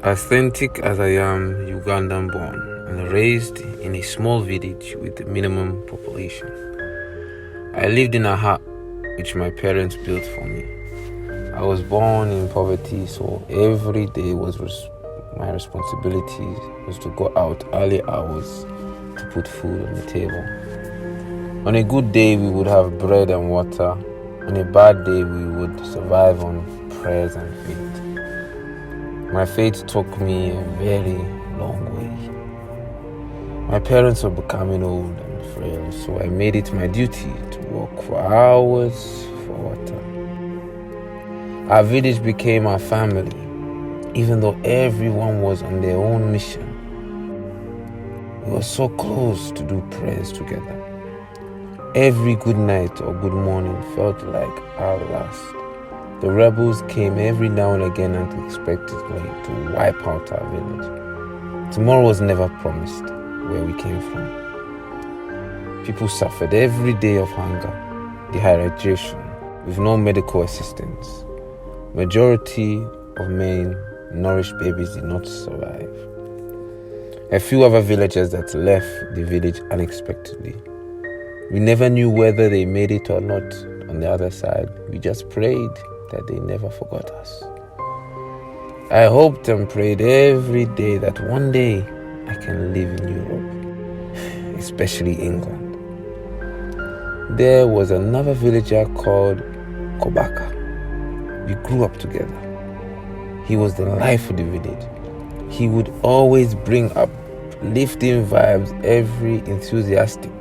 Authentic as I am, Ugandan born and raised in a small village with a minimum population. I lived in a hut which my parents built for me. I was born in poverty, so every day my responsibility was to go out early hours to put food on the table. On a good day, we would have bread and water. On a bad day, we would survive on prayers and faith. My faith took me a very long way. My parents were becoming old and frail, so I made it my duty to work for hours for water. Our village became our family, even though everyone was on their own mission. We were so close to do prayers together. Every good night or good morning felt like our last. The rebels came every now and again unexpectedly to wipe out our village. Tomorrow was never promised where we came from. People suffered every day of hunger, dehydration, with no medical assistance. Majority of malnourished babies did not survive. A few other villagers that left the village unexpectedly. We never knew whether they made it or not on the other side. We just prayed that they never forgot us. I hoped and prayed every day that one day I can live in Europe, especially England. There was another villager called Kobaka. We grew up together. He was the life of the village. He would always bring up lifting vibes, every enthusiastic.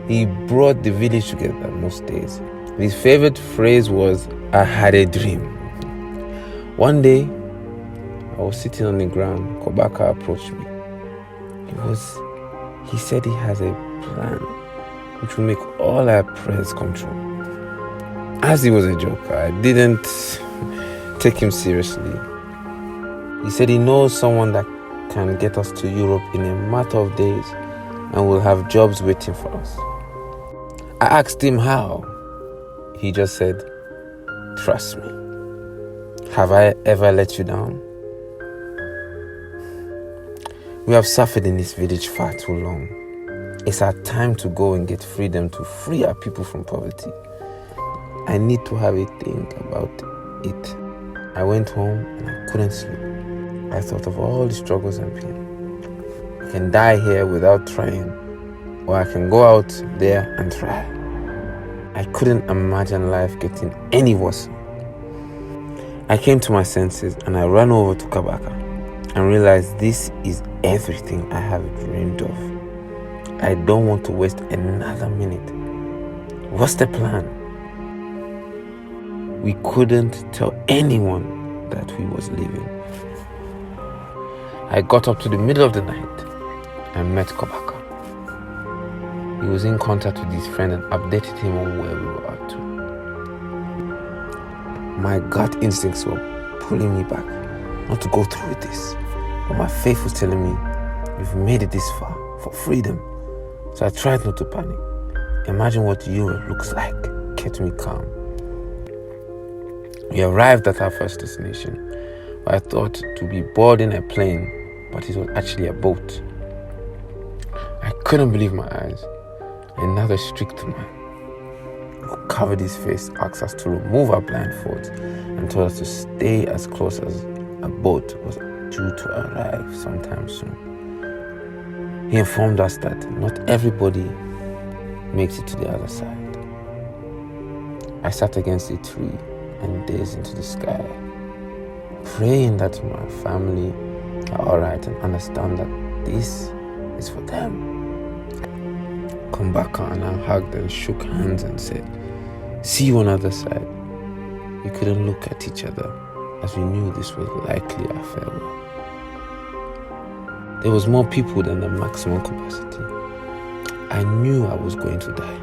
He brought the village together most days. His favorite phrase was, "I had a dream." One day, I was sitting on the ground. Kobaka approached me. He said he has a plan which will make all our prayers come true. As he was a joker, I didn't take him seriously. He said he knows someone that can get us to Europe in a matter of days and we'll have jobs waiting for us. I asked him how. He just said, "Trust me. Have I ever let you down? We have suffered in this village far too long. It's our time to go and get freedom, to free our people from poverty. I need to have a think about it." I went home and I couldn't sleep. I thought of all the struggles and pain. I can die here without trying, or I can go out there and try. I couldn't imagine life getting any worse. I came to my senses and I ran over to Kabaka and realized this is everything I have dreamed of. I don't want to waste another minute. What's the plan? We couldn't tell anyone that we was leaving. I got up to the middle of the night and met Kabaka. He was in contact with his friend and updated him on where we were up to. My gut instincts were pulling me back, not to go through with this. But my faith was telling me, "You've made it this far for freedom." So I tried not to panic. Imagine what Europe looks like kept me calm. We arrived at our first destination. I thought to be boarding a plane, but it was actually a boat. I couldn't believe my eyes. Another strict man who covered his face asked us to remove our blindfolds and told us to stay as close as a boat was due to arrive sometime soon. He informed us that not everybody makes it to the other side. I sat against a tree and gazed into the sky, praying that my family are alright and understand that this is for them. Kobaka and I hugged and shook hands and said, "See you on the other side." We couldn't look at each other as we knew this was likely our farewell. There was more people than the maximum capacity. I knew I was going to die,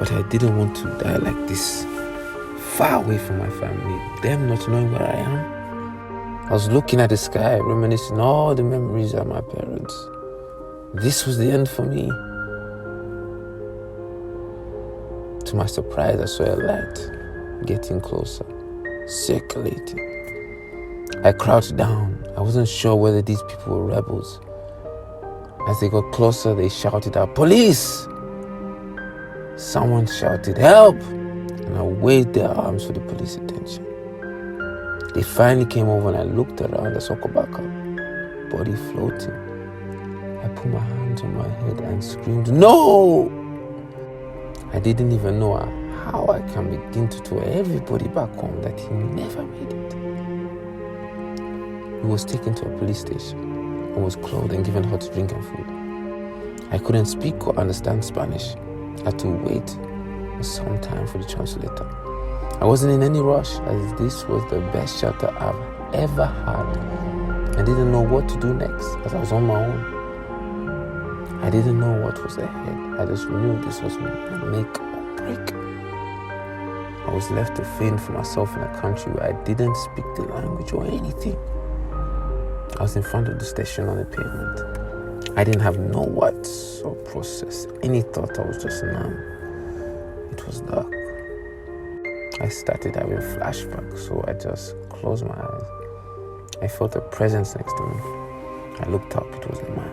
but I didn't want to die like this, far away from my family, them not knowing where I am. I was looking at the sky, reminiscing all the memories of my parents. This was the end for me. To my surprise, I saw a light getting closer, circulating. I crouched down. I wasn't sure whether these people were rebels. As they got closer, they shouted out, "Police!" Someone shouted, "Help!" And I waved their arms for the police attention. They finally came over and I looked around. I saw Kobaka, body floating. I put my hands on my head and screamed, "No!" I didn't even know how I can begin to tell everybody back home that he never made it. He was taken to a police station and was clothed and given hot drink and food. I couldn't speak or understand Spanish. I had to wait for some time for the translator. I wasn't in any rush, as this was the best shelter I've ever had. I didn't know what to do next, as I was on my own. I didn't know what was ahead. I just knew this was my make or break. I was left to fend for myself in a country where I didn't speak the language or anything. I was in front of the station on the pavement. I didn't have no words or process any thought. I was just numb. It was dark. I started having flashbacks, so I just closed my eyes. I felt a presence next to me. I looked up. It was a man.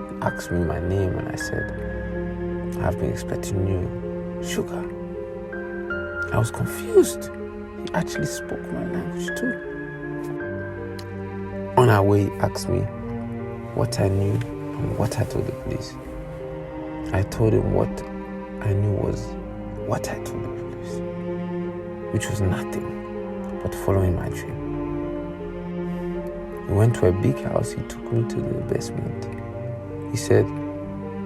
He asked me my name and I said, "I've been expecting you, Sugar." I was confused. He actually spoke my language too. On our way, he asked me what I knew and what I told the police. I told him what I knew was what I told the police, which was nothing but following my dream. We went to a big house. He took me to the basement. He said,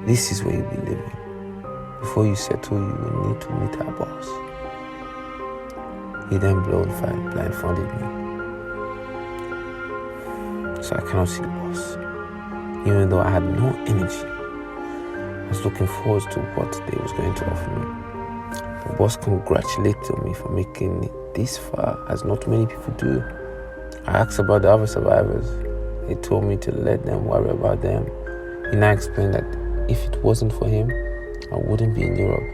"This is where you'll be living. Before you settle, you will need to meet our boss." He then blindfolded me, so I cannot see the boss. Even though I had no energy, I was looking forward to what they was going to offer me. The boss congratulated me for making it this far, as not many people do. I asked about the other survivors. He told me to let them worry about them. He now explained that if it wasn't for him, I wouldn't be in Europe.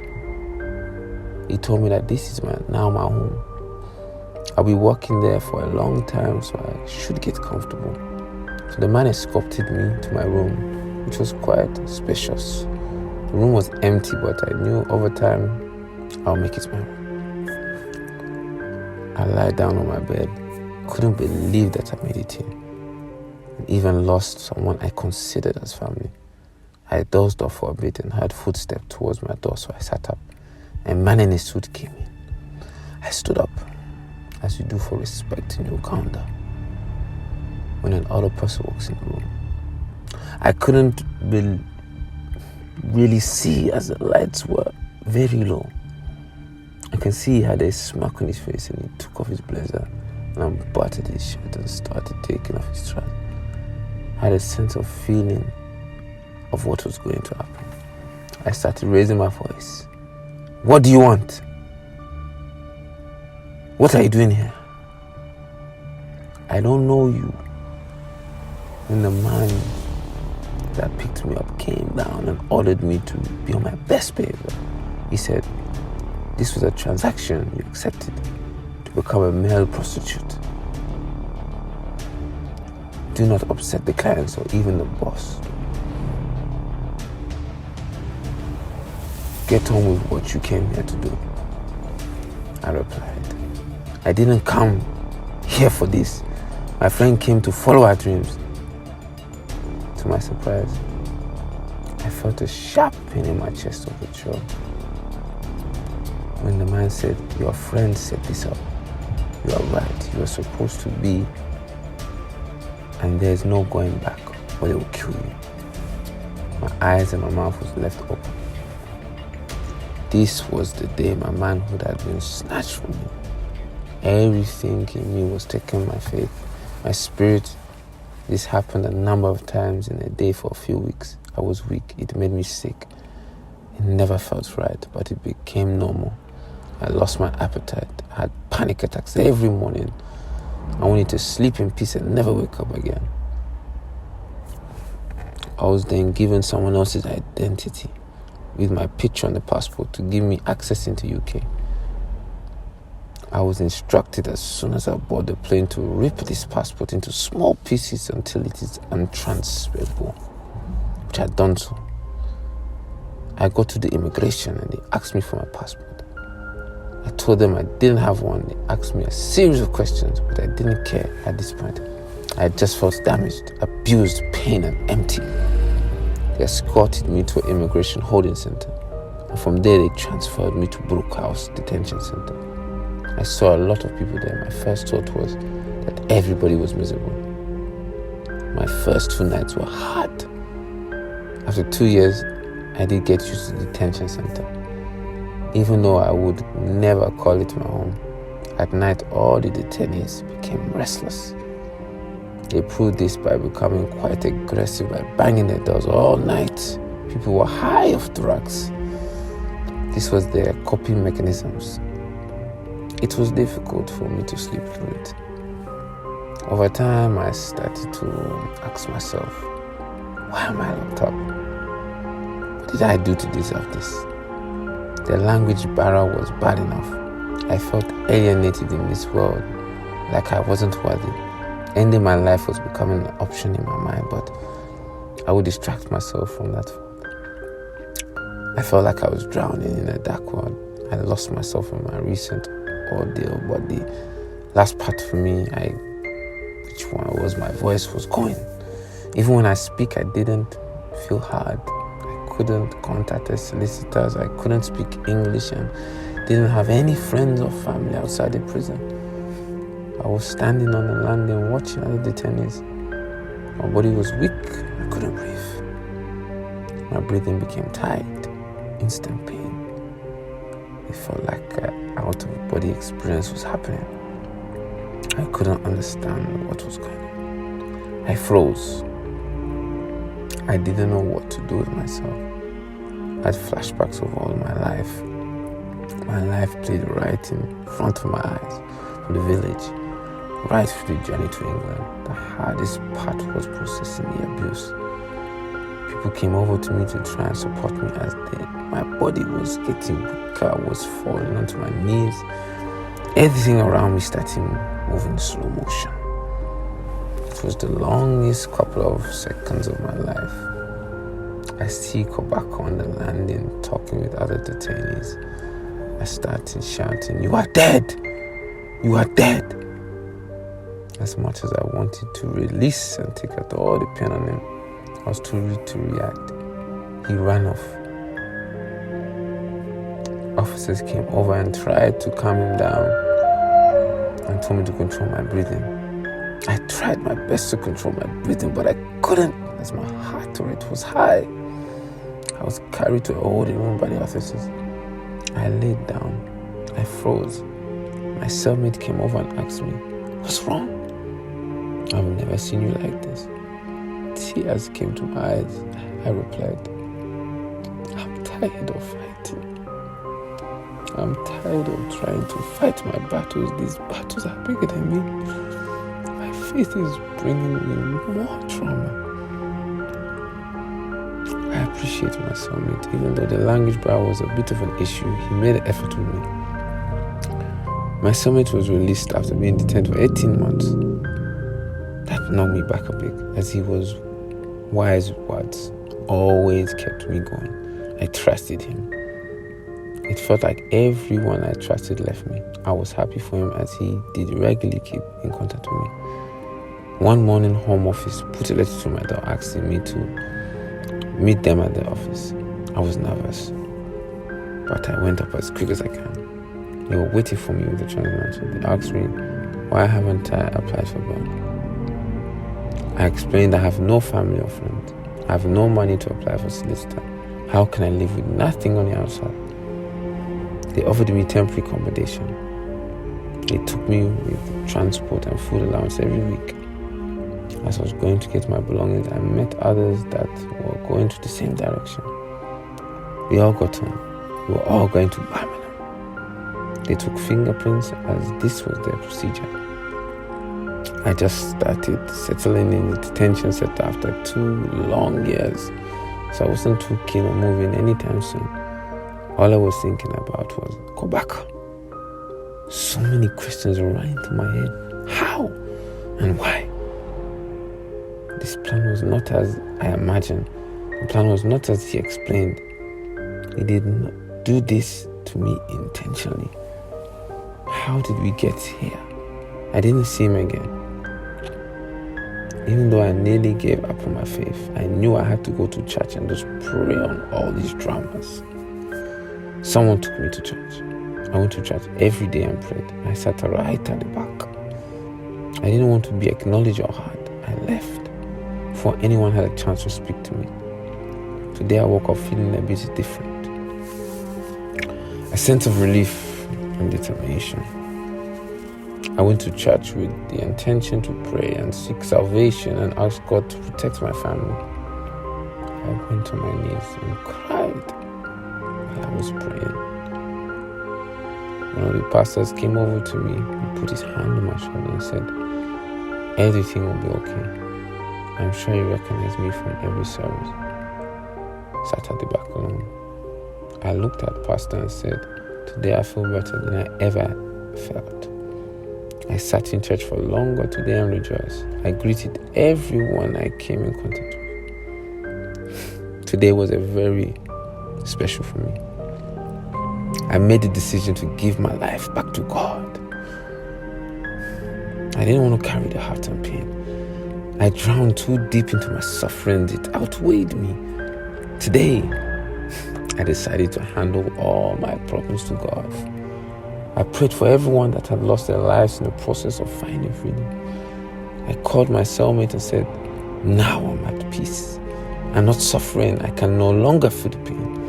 He told me that this is now my home. I'll be working there for a long time, so I should get comfortable. So the man escorted me to my room, which was quite spacious. The room was empty, but I knew over time I'll make it my room. I lied down on my bed. Couldn't believe that I made it here. And even lost someone I considered as family. I dozed off for a bit and heard footsteps towards my door, so I sat up. A man in a suit came in. I stood up, as you do for respect in Uganda, when an other person walks in the room. I couldn't really see, as the lights were very low. I can see he had a smirk on his face, and he took off his blazer and unbuttoned his shirt and started taking off his trousers. I had a sense of feeling of what was going to happen. I started raising my voice. "What do you want? What are you doing here?" "I don't know you." When the man that picked me up came down and ordered me to be on my best behavior, he said, "This was a transaction you accepted to become a male prostitute. Do not upset the clients or even the boss. Get on with what you came here to do." I replied, "I didn't come here for this. My friend came to follow our dreams." To my surprise, I felt a sharp pain in my chest of the jaw. When the man said, "Your friend set this up. You are right. You are supposed to be, and there is no going back, or they will kill you." My eyes and my mouth was left open. This was the day my manhood had been snatched from me. Everything in me was taken, my faith, my spirit. This happened a number of times in a day for a few weeks. I was weak. It made me sick. It never felt right, but it became normal. I lost my appetite. I had panic attacks every morning. I wanted to sleep in peace and never wake up again. I was then given someone else's identity with my picture on the passport to give me access into UK. I was instructed as soon as I board the plane to rip this passport into small pieces until it is untransferable, which I had done so. I got to the immigration and they asked me for my passport. I told them I didn't have one. They asked me a series of questions, but I didn't care at this point. I just felt damaged, abused, pain, and empty. They escorted me to an immigration holding center, and from there they transferred me to Brook House Detention Center. I saw a lot of people there. My first thought was that everybody was miserable. My first 2 nights were hard. After 2 years, I did get used to the detention center. Even though I would never call it my home, at night all the detainees became restless. They proved this by becoming quite aggressive by banging their doors all night. People were high off drugs. This was their coping mechanisms. It was difficult for me to sleep through it. Over time, I started to ask myself, why am I locked up? What did I do to deserve this? The language barrier was bad enough. I felt alienated in this world, like I wasn't worthy. Ending my life was becoming an option in my mind, but I would distract myself from that fact. I felt like I was drowning in a dark world. I lost myself in my recent ordeal, but the last part for me, which one was my voice was going. Even when I speak, I didn't feel hard. I couldn't contact the solicitors. I couldn't speak English and didn't have any friends or family outside the prison. I was standing on the landing watching other detainees. My body was weak. I couldn't breathe. My breathing became tight. Instant pain. It felt like an out-of-body experience was happening. I couldn't understand what was going on. I froze. I didn't know what to do with myself. I had flashbacks of all my life. My life played right in front of my eyes, from the village, right through the journey to England. The hardest part was processing the abuse. People came over to me to try and support me as my body was getting weaker. I was falling onto my knees. Everything around me started moving in slow motion. It was the longest couple of seconds of my life. I see Kobako on the landing talking with other detainees. I started shouting, "You are dead! You are dead!" As much as I wanted to release and take out all the pain on him, I was too weak to react. He ran off. Officers came over and tried to calm him down and told me to control my breathing. I tried my best to control my breathing, but I couldn't as my heart rate was high. I was carried to a holding room by the officers. I laid down. I froze. My cellmate came over and asked me, "What's wrong?" "I've never seen you like this." Tears came to my eyes. I replied, "I'm tired of fighting. I'm tired of trying to fight my battles. These battles are bigger than me. My faith is bringing me more trauma." I appreciate my cellmate. Even though the language barrier was a bit of an issue, he made an effort with me. My cellmate was released after being detained for 18 months. That knocked me back a bit, as he was wise words always kept me going. I trusted him. It felt like everyone I trusted left me. I was happy for him as he did regularly keep in contact with me. One morning, Home Office put a letter to my door asking me to meet them at the office. I was nervous, but I went up as quick as I can. They were waiting for me with the transfer. They asked me, why haven't I applied for bail? I explained I have no family or friends. I have no money to apply for solicitor. How can I live with nothing on the outside? They offered me temporary accommodation. They took me with transport and food allowance every week. As I was going to get my belongings, I met others that were going to the same direction. We all got home. We were all going to Birmingham. They took fingerprints as this was their procedure. I just started settling in the detention center after 2 long years, so I wasn't too keen on moving anytime soon. All I was thinking about was Kobako. So many questions running through my head. How and why? This plan was not as I imagined. The plan was not as he explained. He did not do this to me intentionally. How did we get here? I didn't see him again. Even though I nearly gave up on my faith, I knew I had to go to church and just pray on all these dramas. Someone took me to church. I went to church every day and prayed. I sat right at the back. I didn't want to be acknowledged or heard. I left before anyone had a chance to speak to me. Today I woke up feeling a bit different. A sense of relief and determination. I went to church with the intention to pray and seek salvation and ask God to protect my family. I went on my knees and cried while I was praying. One of the pastors came over to me and put his hand on my shoulder and said, "Everything will be okay. I'm sure you recognize me from every service." Sat at the back alone. I looked at the pastor and said, "Today I feel better than I ever felt." I sat in church for longer today and rejoiced. I greeted everyone I came in contact with. Today was a very special for me. I made the decision to give my life back to God. I didn't want to carry the hurt and pain. I drowned too deep into my suffering. It outweighed me. Today, I decided to handle all my problems to God. I prayed for everyone that had lost their lives in the process of finding freedom. I called my cellmate and said, "Now I'm at peace. I'm not suffering. I can no longer feel the pain.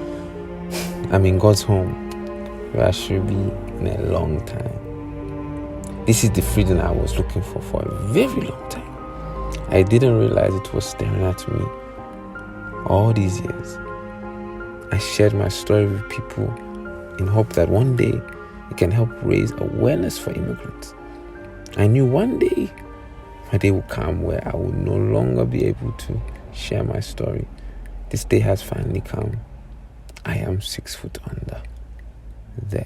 I'm in God's home, where I should be in a long time." This is the freedom I was looking for a very long time. I didn't realize it was staring at me all these years. I shared my story with people in hope that one day it can help raise awareness for immigrants. I knew one day my day would come where I would no longer be able to share my story. This day has finally come. I am 6 foot under the